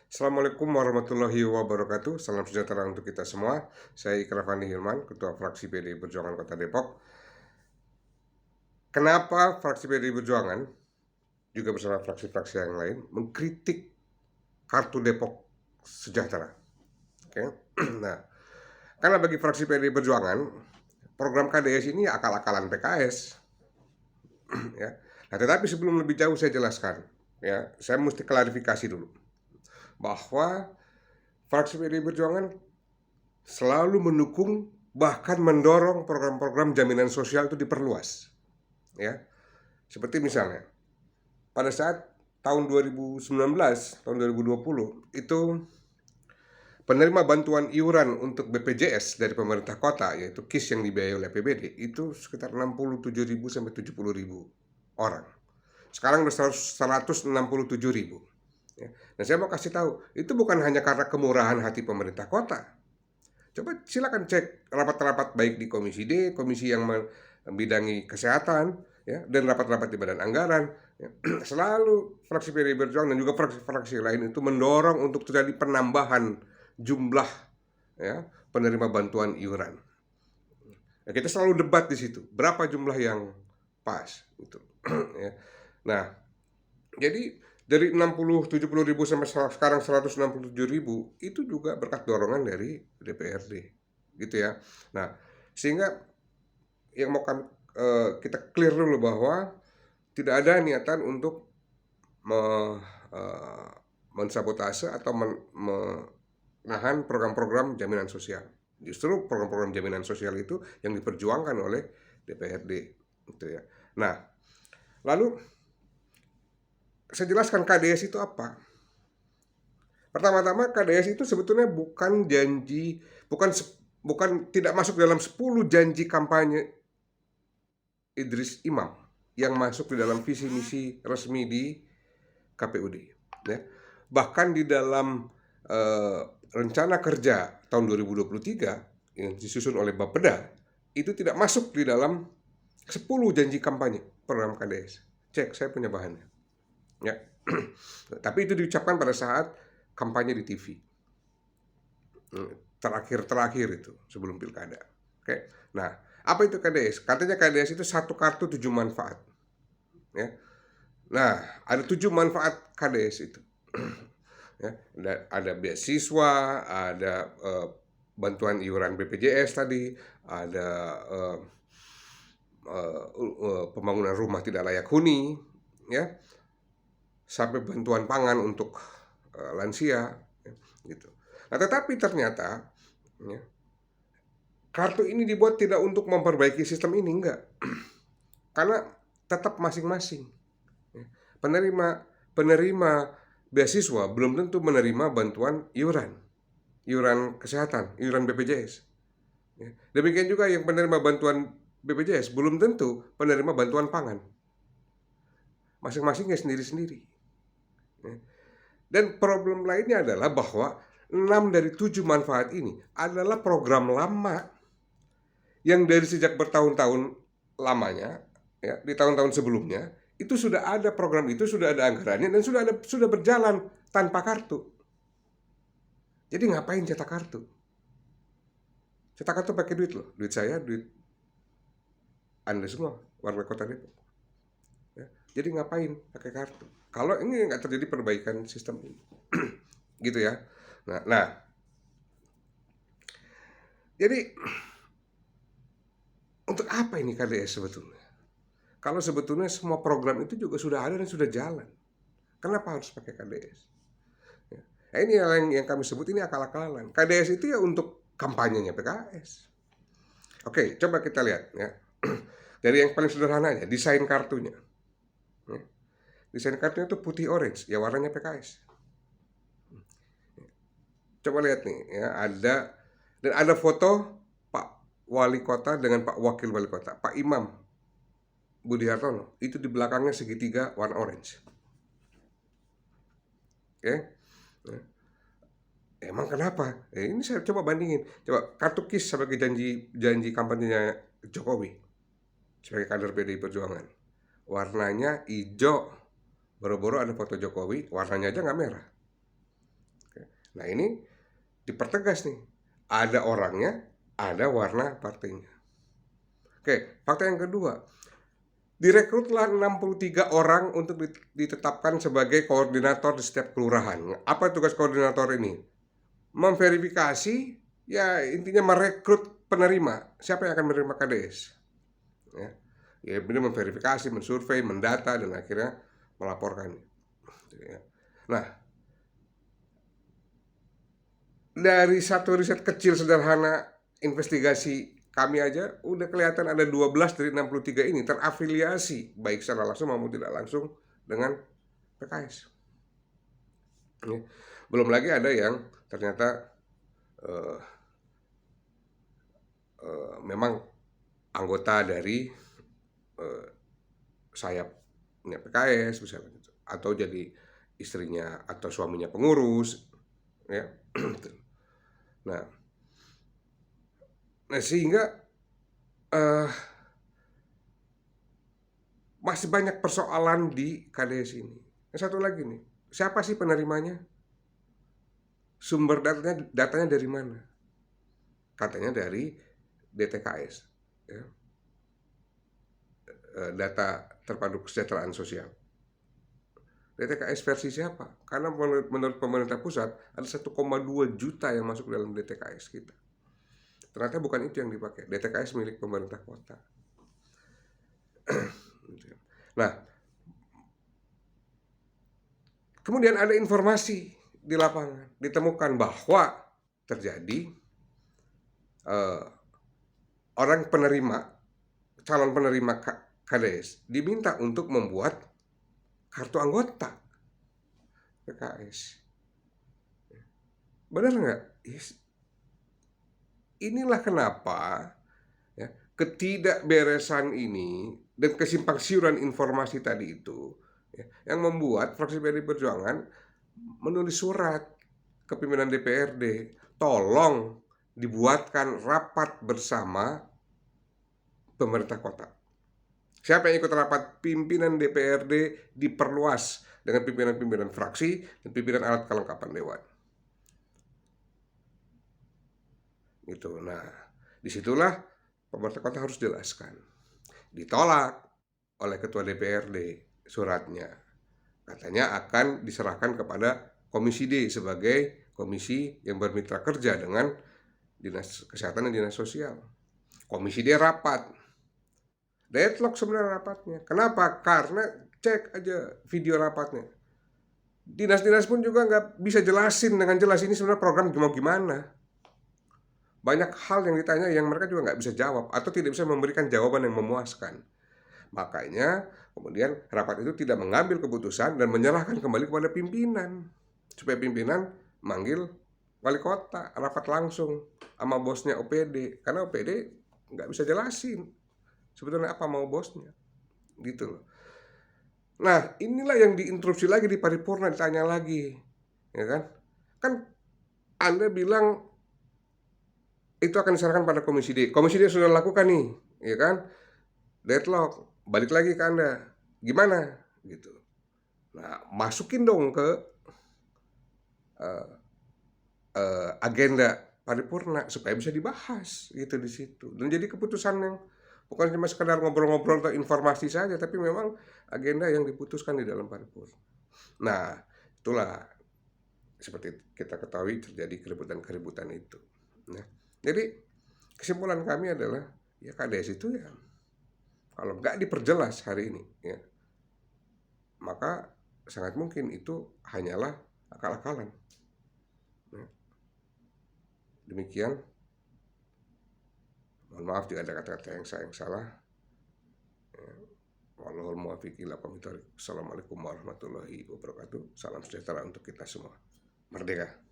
Assalamualaikum warahmatullahi wabarakatuh. Salam sejahtera untuk kita semua. Saya Ikrafani Hilman, Ketua Fraksi PDI Perjuangan Kota Depok. Kenapa fraksi PDI Perjuangan juga bersama fraksi-fraksi yang lain mengkritik Kartu Depok Sejahtera? Oke. Nah, karena bagi fraksi PDI Perjuangan, program KDS ini akal-akalan PKS. Ya. Nah, tetapi sebelum lebih jauh saya jelaskan, ya, saya mesti klarifikasi dulu bahwa fraksi PDI Perjuangan selalu mendukung bahkan mendorong program-program jaminan sosial itu diperluas, ya. Seperti misalnya pada saat tahun 2019, tahun 2020 itu penerima bantuan iuran untuk BPJS dari pemerintah kota, yaitu KIS yang dibiayai oleh APBD, itu sekitar 67.000 sampai 70.000 orang. Sekarang sudah 167.000. Ya. Nah, saya mau kasih tahu, itu bukan hanya karena kemurahan hati pemerintah kota. Coba silakan cek rapat-rapat baik di Komisi D, komisi yang membidangi kesehatan, ya, dan rapat-rapat di Badan Anggaran. Ya. Selalu fraksi PDI Perjuangan dan juga fraksi-fraksi lain itu mendorong untuk terjadi penambahan jumlah, ya, penerima bantuan iuran. Nah, kita selalu debat di situ, berapa jumlah yang pas, gitu. Ya. Nah, jadi dari 70.000 sampai sekarang 167.000 itu juga berkat dorongan dari DPRD, gitu ya. Nah, sehingga yang mau kita clear dulu bahwa tidak ada niatan untuk mensabotase atau menahan program-program jaminan sosial. Justru program-program jaminan sosial itu yang diperjuangkan oleh DPRD, gitu ya. Nah, lalu saya jelaskan KDS itu apa. Pertama-tama, KDS itu sebetulnya bukan janji, bukan tidak masuk dalam 10 janji kampanye Idris Imam yang masuk di dalam visi misi resmi di KPUD, ya. Bahkan di dalam rencana kerja tahun 2023 yang disusun oleh Bapeda itu tidak masuk di dalam 10 janji kampanye program KDS. Cek, saya punya bahannya, ya. Tapi itu diucapkan pada saat kampanye di TV terakhir itu sebelum pilkada. Oke. Nah, apa itu KDS? Katanya KDS itu satu kartu 7 manfaat, ya. Nah, ada 7 manfaat KDS itu. Ya, ada beasiswa, ada bantuan iuran BPJS tadi, ada pembangunan rumah tidak layak huni, ya, sampai bantuan pangan untuk lansia, ya, gitu. Nah, tetapi ternyata, ya, kartu ini dibuat tidak untuk memperbaiki sistem ini, enggak. Karena tetap masing-masing, ya, penerima beasiswa belum tentu menerima bantuan iuran kesehatan, iuran BPJS. Ya. Demikian juga yang penerima bantuan BPJS belum tentu penerima bantuan pangan. Masing-masingnya sendiri-sendiri. Ya. Dan problem lainnya adalah bahwa 6 dari 7 manfaat ini adalah program lama yang dari sejak bertahun-tahun lamanya, ya, di tahun-tahun sebelumnya itu sudah ada program itu, sudah ada anggarannya dan sudah berjalan tanpa kartu. Jadi ngapain cetak kartu? Cetak kartu pakai duit loh, duit saya, duit Anda semua, warga Kota Depok. Ya. Jadi ngapain pakai kartu? Kalau ini nggak terjadi perbaikan sistem ini, gitu ya. Nah, jadi untuk apa ini KDS sebetulnya? Kalau sebetulnya semua program itu juga sudah ada dan sudah jalan, kenapa harus pakai KDS? Ya. Nah, ini yang kami sebut ini akal-akalan. KDS itu ya untuk kampanyenya PKS. Oke, coba kita lihat, ya. Dari yang paling sederhananya, desain kartunya. Ya. Desain kartunya itu putih orange, ya warnanya PKS. Coba lihat nih, ya, ada foto Pak Wali Kota dengan Pak Wakil Wali Kota, Pak Imam Budi Hartono. Itu di belakangnya segitiga warna orange. Oke. Ya. Emang kenapa? Ini saya coba bandingin. Coba kartu KIS sebagai janji kampanyenya Jokowi sebagai kader PDI Perjuangan. Warnanya hijau. Boro-boro ada foto Jokowi, warnanya aja nggak merah. Nah ini dipertegas nih, ada orangnya, ada warna partainya. Oke, fakta yang kedua, direkrutlah 63 orang untuk ditetapkan sebagai koordinator di setiap kelurahan. Apa tugas koordinator ini? Memverifikasi, ya intinya merekrut penerima, siapa yang akan menerima KDS. Ya ini memverifikasi, mensurvei, mendata, dan akhirnya melaporkan. Nah, dari satu riset kecil sederhana investigasi kami aja udah kelihatan ada 12 dari 63 ini terafiliasi baik secara langsung maupun tidak langsung dengan PKS. Belum lagi ada yang ternyata memang anggota dari sayapnya PKS misalnya gitu, atau jadi istrinya atau suaminya pengurus, ya. Nah sehingga masih banyak persoalan di KDS ini. Satu lagi nih, siapa sih penerimanya? Sumber datanya dari mana? Katanya dari DTKS, ya. Data Terpadu Kesejahteraan Sosial. DTKS versi siapa? Karena menurut pemerintah pusat ada 1,2 juta yang masuk dalam DTKS kita. Ternyata bukan itu yang dipakai. DTKS milik pemerintah kota. Nah, kemudian ada informasi di lapangan, ditemukan bahwa terjadi orang penerima, calon penerima KDS diminta untuk membuat kartu anggota PKS. Benar nggak? Yes. Inilah kenapa ya, ketidakberesan ini dan kesimpangsiuran informasi tadi itu ya, yang membuat fraksi PDI Perjuangan menulis surat ke pimpinan DPRD, tolong dibuatkan rapat bersama pemerintah kota. Siapa yang ikut rapat pimpinan DPRD diperluas dengan pimpinan-pimpinan fraksi dan pimpinan alat kelengkapan dewan. Gitu. Nah, disitulah pemerintah kota harus jelaskan. Ditolak oleh ketua DPRD suratnya. Katanya akan diserahkan kepada Komisi D sebagai komisi yang bermitra kerja dengan Dinas Kesehatan dan Dinas Sosial. Komisi D rapat. Deadlock sebenarnya rapatnya. Kenapa? Karena cek aja video rapatnya. Dinas-dinas pun juga nggak bisa jelasin dengan jelas ini sebenarnya program mau gimana. Banyak hal yang ditanya yang mereka juga nggak bisa jawab atau tidak bisa memberikan jawaban yang memuaskan. Makanya kemudian rapat itu tidak mengambil keputusan dan menyerahkan kembali kepada pimpinan. Supaya pimpinan manggil wali kota, rapat langsung sama bosnya OPD. Karena OPD nggak bisa jelasin sebetulnya apa mau bosnya. Gitu loh. Nah inilah yang diinterupsi lagi di paripurna, ditanya lagi. Ya kan? Kan Anda bilang itu akan diserahkan pada Komisi D. Komisi D sudah lakukan nih, ya kan? Deadlock, balik lagi ke Anda. Gimana? Gitu. Nah, masukin dong ke agenda paripurna supaya bisa dibahas gitu di situ. Dan jadi keputusan yang bukan cuma sekedar ngobrol-ngobrol atau informasi saja, tapi memang agenda yang diputuskan di dalam paripurna. Nah, itulah seperti kita ketahui terjadi keributan-keributan itu. Nah, jadi kesimpulan kami adalah ya KDS itu ya kalau nggak diperjelas hari ini ya, maka sangat mungkin itu hanyalah akal-akalan. Ya. Demikian. Mohon maaf jika ada kata-kata yang salah. Ya. Wallahul muwaffiq ila aqwamit thoriq. Assalamualaikum warahmatullahi wabarakatuh. Salam sejahtera untuk kita semua. Merdeka.